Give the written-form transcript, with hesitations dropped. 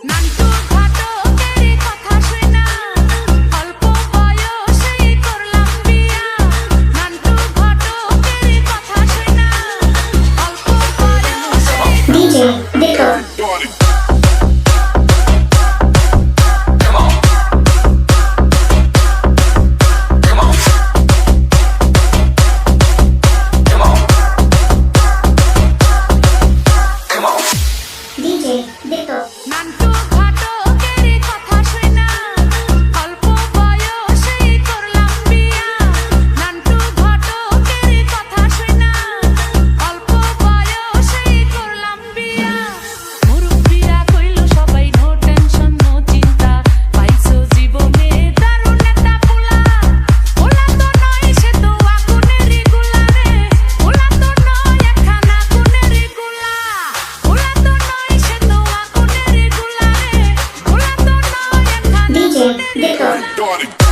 নান্টু ঘটকের কথা শুনা অল্প বয়সেই করলাম বিয়া। নান্টু ঘটকের কথা শুনা অল্প বয়সেই DJ Dico. DJ Dico. Nantu ঘটকের কথা শুনা অল্প বয়সেই করলাম বিয়া। নান্টু ঘটকের কথা শুনা অল্প বয়সেই করলাম বিয়া। মুরব্বিরা কইল সবাই নো টেনশন নো চিন্তা, পাইছো জীবনে দারুণ একটা পোলা। পোলা তো নয় সে তো আগুনেরই গোলা রে, পোলা তো নয় একখানা আগুনেরই গোলা। পোলা তো নয় সে তো আগুনেরই গোলা রে, পোলা তো নয় একখানা DJ Dico. আগুনেরই গোলা।